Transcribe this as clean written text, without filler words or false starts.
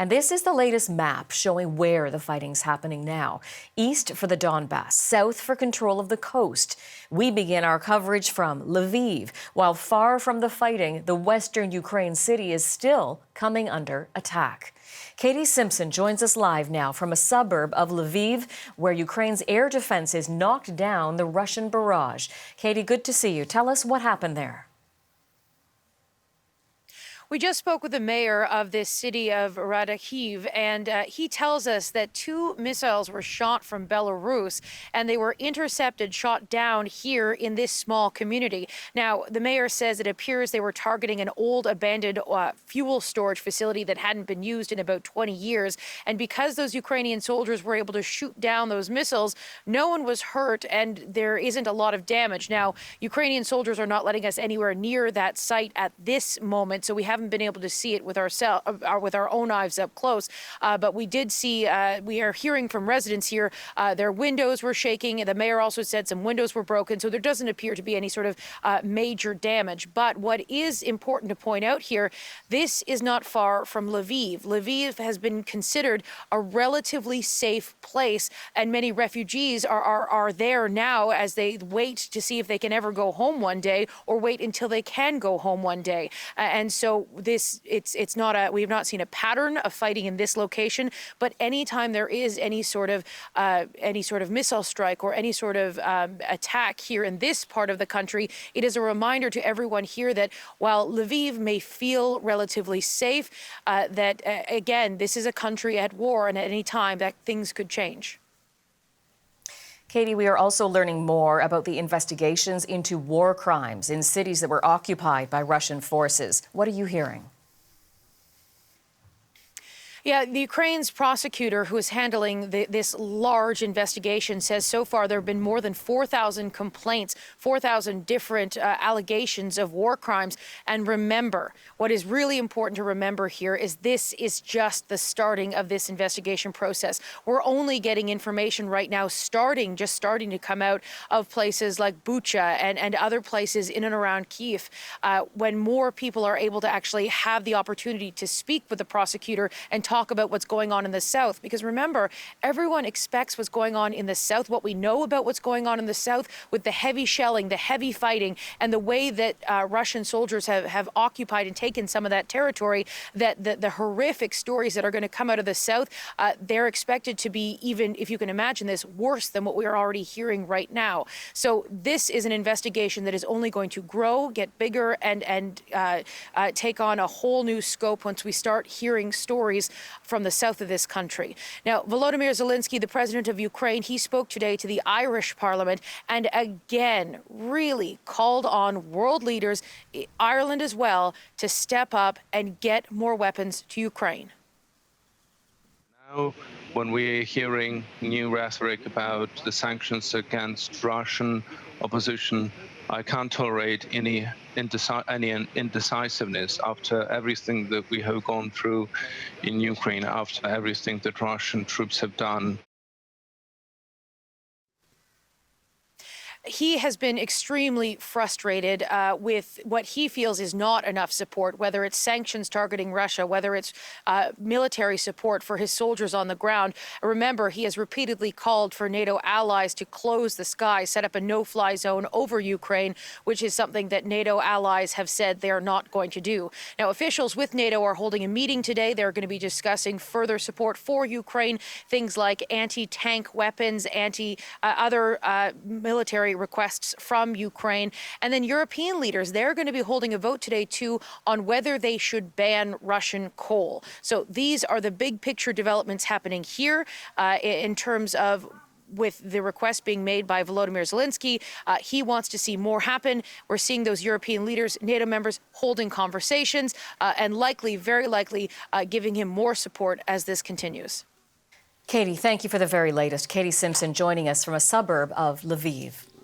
And this is the latest map showing where the fighting's happening now. East for the Donbass, south for control of the coast. We begin our coverage from Lviv. While far from the fighting, the western Ukraine city is still coming under attack. Katie Simpson joins us live now from a suburb of Lviv, where Ukraine's air defenses knocked down the Russian barrage. Katie, good to see you. Tell us what happened there. We just spoke with the mayor of this city of Radakhiv, and he tells us that 2 missiles were shot from Belarus, and they were intercepted, shot down here in this small community. Now, the mayor says it appears they were targeting an old abandoned fuel storage facility that hadn't been used in about 20 years. And because those Ukrainian soldiers were able to shoot down those missiles, no one was hurt, and there isn't a lot of damage. Now, Ukrainian soldiers are not letting us anywhere near that site at this moment, so we haven't been able to see it with our own eyes up close. But we did see, we are hearing from residents here, their windows were shaking. The mayor also said some windows were broken, so there doesn't appear to be any sort of major damage. But what is important to point out here, this is not far from Lviv. Lviv has been considered a relatively safe place, and many refugees are there now as they wait to see if they can ever go home one day, or wait until they can go home one day. And so it's not we have not seen a pattern of fighting in this location, but anytime there is any sort of missile strike or any sort of attack here in this part of the country, it is a reminder to everyone here that while Lviv may feel relatively safe, that again, this is a country at war, and at any time that things could change. Katie, we are also learning more about the investigations into war crimes in cities that were occupied by Russian forces. What are you hearing? Yeah, the Ukraine's prosecutor who is handling this large investigation says so far there have been more than 4,000 complaints, 4,000 different allegations of war crimes. And remember, what is really important to remember here is this is just the starting of this investigation process. We're only getting information right now just starting to come out of places like Bucha and other places in and around Kyiv. When more people are able to actually have the opportunity to speak with the prosecutor and talk about what's going on in the south, because remember, everyone expects what's going on in the south, what we know about what's going on in the south with the heavy shelling, the heavy fighting, and the way that Russian soldiers have occupied and taken some of that territory, that the horrific stories that are going to come out of the south, they're expected to be, even if you can imagine this, worse than what we are already hearing right now. So this is an investigation that is only going to grow, get bigger, and take on a whole new scope once we start hearing stories from the south of this country. Now, Volodymyr Zelensky, the president of Ukraine, he spoke today to the Irish Parliament and again really called on world leaders, Ireland as well, to step up and get more weapons to Ukraine. Now, when we're hearing new rhetoric about the sanctions against Russian opposition, I can't tolerate any indecisiveness after everything that we have gone through in Ukraine, after everything that Russian troops have done. He has been extremely frustrated with what he feels is not enough support, whether it's sanctions targeting Russia, whether it's military support for his soldiers on the ground. Remember, he has repeatedly called for NATO allies to close the sky, set up a no-fly zone over Ukraine, which is something that NATO allies have said they are not going to do. Now, officials with NATO are holding a meeting today. They're going to be discussing further support for Ukraine, things like anti-tank weapons, other military requests from Ukraine. And then European leaders, they're going to be holding a vote today, too, on whether they should ban Russian coal. So these are the big picture developments happening here in terms of with the request being made by Volodymyr Zelensky. He wants to see more happen. We're seeing those European leaders, NATO members, holding conversations and very likely giving him more support as this continues. Katie, thank you for the very latest. Katie Simpson joining us from a suburb of Lviv.